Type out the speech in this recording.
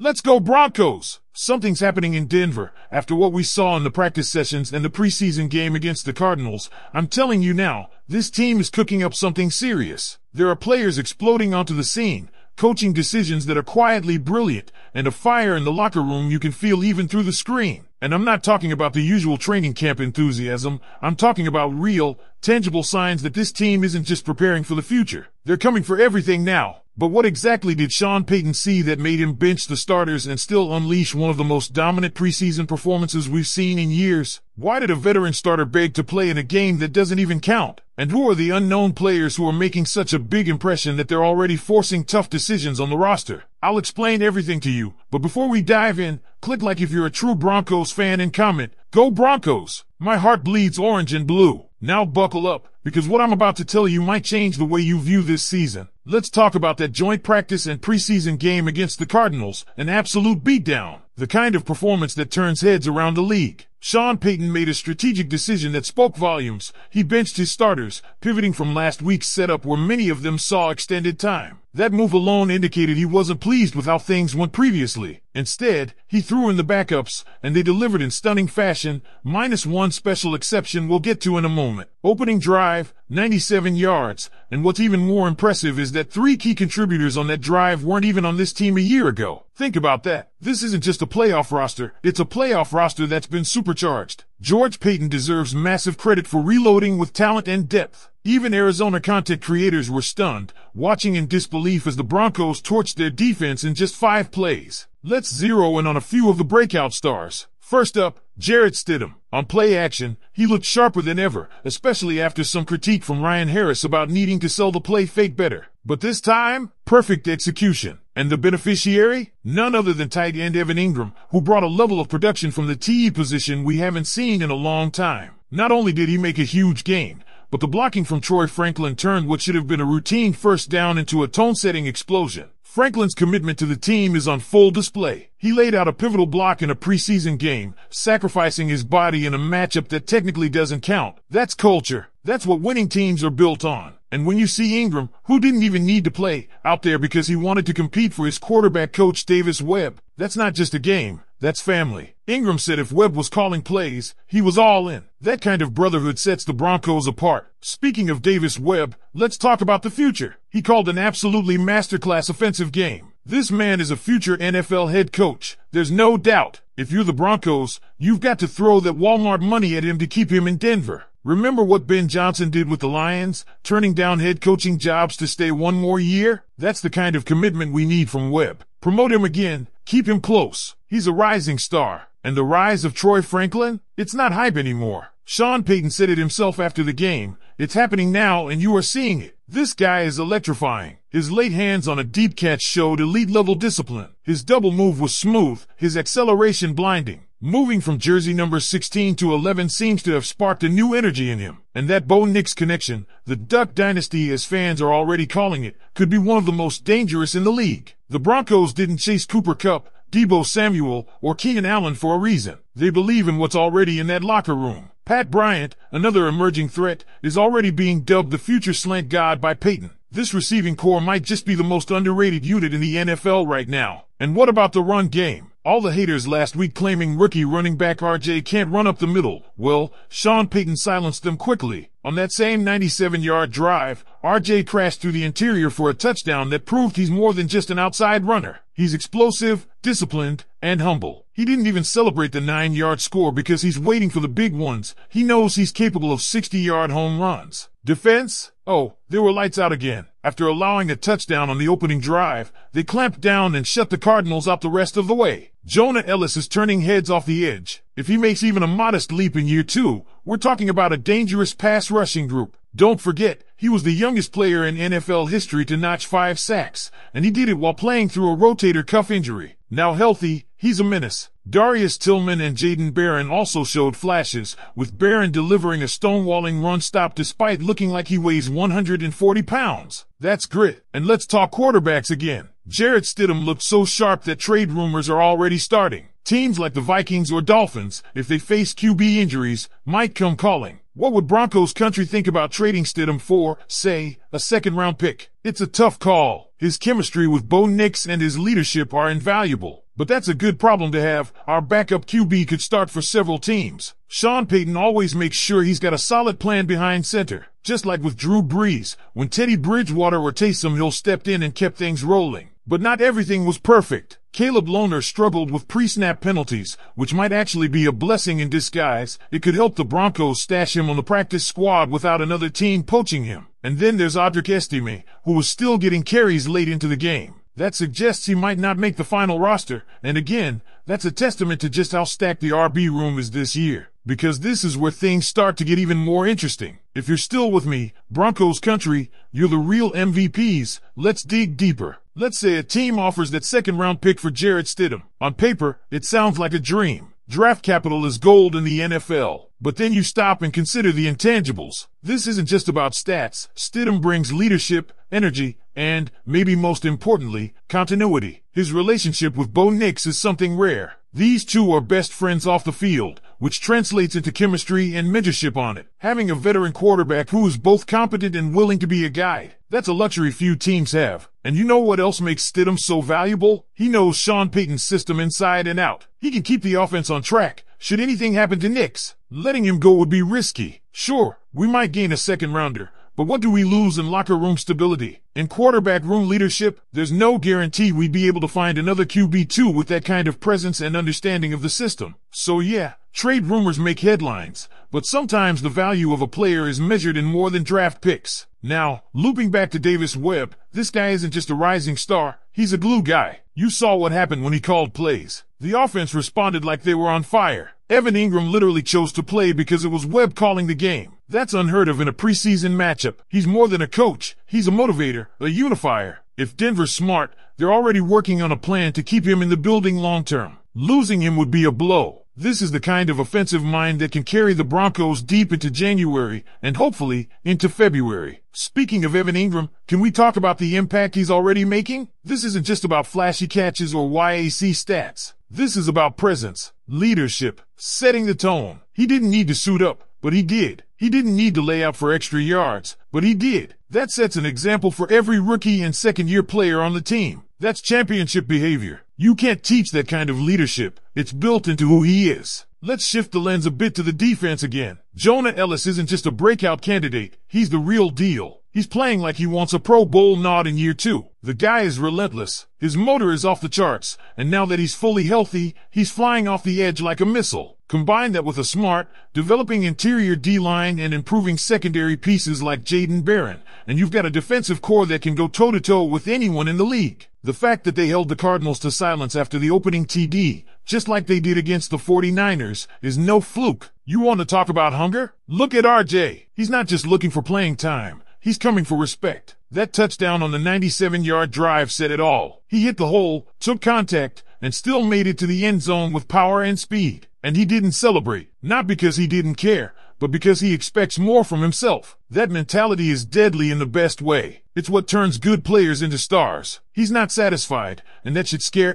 Let's go Broncos! Something's happening in Denver. After what we saw in the practice sessions and the preseason game against the Cardinals, I'm telling you now, this team is cooking up something serious. There are players exploding onto the scene, coaching decisions that are quietly brilliant, and a fire in the locker room you can feel even through the screen. And I'm not talking about the usual training camp enthusiasm. I'm talking about real, tangible signs that this team isn't just preparing for the future. They're coming for everything now. But what exactly did Sean Payton see that made him bench the starters and still unleash one of the most dominant preseason performances we've seen in years? Why did a veteran starter beg to play in a game that doesn't even count? And who are the unknown players who are making such a big impression that they're already forcing tough decisions on the roster? I'll explain everything to you, but before we dive in, click like if you're a true Broncos fan and comment, "Go Broncos! My heart bleeds orange and blue." Now buckle up, because what I'm about to tell you might change the way you view this season. Let's talk about that joint practice and preseason game against the Cardinals, an absolute beatdown. The kind of performance that turns heads around the league. Sean Payton made a strategic decision that spoke volumes. He benched his starters, pivoting from last week's setup where many of them saw extended time. That move alone indicated he wasn't pleased with how things went previously. Instead, he threw in the backups, and they delivered in stunning fashion, minus one special exception we'll get to in a moment. Opening drive, 97 yards, and what's even more impressive is that three key contributors on that drive weren't even on this team a year ago. Think about that. This isn't just a playoff roster, it's a playoff roster that's been supercharged. George Payton deserves massive credit for reloading with talent and depth. Even Arizona content creators were stunned, watching in disbelief as the Broncos torched their defense in just 5 plays. Let's zero in on a few of the breakout stars. First up, Jarrett Stidham. On play action, he looked sharper than ever, especially after some critique from Ryan Harris about needing to sell the play fake better. But this time, perfect execution. And the beneficiary? None other than tight end Evan Ingram, who brought a level of production from the TE position we haven't seen in a long time. Not only did he make a huge gain, but the blocking from Troy Franklin turned what should have been a routine first down into a tone-setting explosion. Franklin's commitment to the team is on full display. He laid out a pivotal block in a preseason game, sacrificing his body in a matchup that technically doesn't count. That's culture. That's what winning teams are built on. And when you see Ingram, who didn't even need to play, out there because he wanted to compete for his quarterback coach Davis Webb, that's not just a game, that's family. Ingram said if Webb was calling plays, he was all in. That kind of brotherhood sets the Broncos apart. Speaking of Davis Webb, let's talk about the future. He called an absolutely masterclass offensive game. This man is a future NFL head coach. There's no doubt. If you're the Broncos, you've got to throw that Walmart money at him to keep him in Denver. Remember what Ben Johnson did with the Lions, turning down head coaching jobs to stay one more year? That's the kind of commitment we need from Webb. Promote him again, keep him close. He's a rising star. And the rise of Troy Franklin? It's not hype anymore. Sean Payton said it himself after the game. It's happening now and you are seeing it. This guy is electrifying. His late hands on a deep catch showed elite-level discipline. His double move was smooth, his acceleration blinding. Moving from jersey number 16 to 11 seems to have sparked a new energy in him. And that Bo Nix connection, the Duck Dynasty as fans are already calling it, could be one of the most dangerous in the league. The Broncos didn't chase Cooper Kupp, Deebo Samuel, or Keenan Allen for a reason. They believe in what's already in that locker room. Pat Bryant, another emerging threat, is already being dubbed the future slant god by Payton. This receiving core might just be the most underrated unit in the NFL right now. And what about the run game? All the haters last week claiming rookie running back RJ can't run up the middle. Well, Sean Payton silenced them quickly. On that same 97-yard drive, RJ crashed through the interior for a touchdown that proved he's more than just an outside runner. He's explosive, disciplined, and humble. He didn't even celebrate the 9-yard score because he's waiting for the big ones. He knows he's capable of 60-yard home runs. Defense? Oh, they were lights out again. After allowing a touchdown on the opening drive, they clamped down and shut the Cardinals out the rest of the way. Jonah Ellis is turning heads off the edge. If he makes even a modest leap in year 2, we're talking about a dangerous pass rushing group. Don't forget, he was the youngest player in NFL history to notch 5 sacks, and he did it while playing through a rotator cuff injury. Now healthy, he's a menace. Darius Tillman and Jaden Barron also showed flashes, with Barron delivering a stonewalling run stop despite looking like he weighs 140 pounds. That's grit. And let's talk quarterbacks again. Jarrett Stidham looked so sharp that trade rumors are already starting. Teams like the Vikings or Dolphins, if they face QB injuries, might come calling. What would Broncos country think about trading Stidham for, say, a second-round pick? It's a tough call. His chemistry with Bo Nix and his leadership are invaluable. But that's a good problem to have. Our backup QB could start for several teams. Sean Payton always makes sure he's got a solid plan behind center. Just like with Drew Brees, when Teddy Bridgewater or Taysom Hill stepped in and kept things rolling. But not everything was perfect. Caleb Lohner struggled with pre-snap penalties, which might actually be a blessing in disguise. It could help the Broncos stash him on the practice squad without another team poaching him. And then there's Audric Estime, who was still getting carries late into the game. That suggests he might not make the final roster, and again, that's a testament to just how stacked the RB room is this year. Because this is where things start to get even more interesting. If you're still with me, Broncos country, you're the real MVPs. Let's dig deeper. Let's say a team offers that second-round pick for Jarrett Stidham. On paper, it sounds like a dream. Draft capital is gold in the NFL. But then you stop and consider the intangibles. This isn't just about stats. Stidham brings leadership, energy, and, maybe most importantly, continuity. His relationship with Bo Nix is something rare. These two are best friends off the field, which translates into chemistry and mentorship on it. Having a veteran quarterback who is both competent and willing to be a guide, that's a luxury few teams have. And you know what else makes Stidham so valuable? He knows Sean Payton's system inside and out. He can keep the offense on track. Should anything happen to Nix, letting him go would be risky. Sure, we might gain a second rounder, but what do we lose in locker room stability? In quarterback room leadership, there's no guarantee we'd be able to find another QB2 with that kind of presence and understanding of the system. So yeah, trade rumors make headlines, but sometimes the value of a player is measured in more than draft picks. Now, looping back to Davis Webb, this guy isn't just a rising star, he's a glue guy. You saw what happened when he called plays. The offense responded like they were on fire. Evan Ingram literally chose to play because it was Webb calling the game. That's unheard of in a preseason matchup. He's more than a coach. He's a motivator, a unifier. If Denver's smart, they're already working on a plan to keep him in the building long term. Losing him would be a blow. This is the kind of offensive mind that can carry the Broncos deep into January and hopefully into February. Speaking of Evan Ingram, can we talk about the impact he's already making? This isn't just about flashy catches or YAC stats. This is about presence, leadership, setting the tone. He didn't need to suit up, but he did. He didn't need to lay out for extra yards, but he did. That sets an example for every rookie and second-year player on the team. That's championship behavior. You can't teach that kind of leadership. It's built into who he is. Let's shift the lens a bit to the defense again. Jonah Ellis isn't just a breakout candidate. He's the real deal. He's playing like he wants a Pro Bowl nod in year 2. The guy is relentless. His motor is off the charts, and now that he's fully healthy, he's flying off the edge like a missile. Combine that with a smart, developing interior D-line and improving secondary pieces like Jaden Barron, and you've got a defensive core that can go toe-to-toe with anyone in the league. The fact that they held the Cardinals to silence after the opening TD, just like they did against the 49ers, is no fluke. You want to talk about hunger? Look at RJ. He's not just looking for playing time. He's coming for respect. That touchdown on the 97-yard drive said it all. He hit the hole, took contact, and still made it to the end zone with power and speed. And he didn't celebrate, not because he didn't care, but because he expects more from himself. That mentality is deadly in the best way. It's what turns good players into stars. He's not satisfied, and that should scare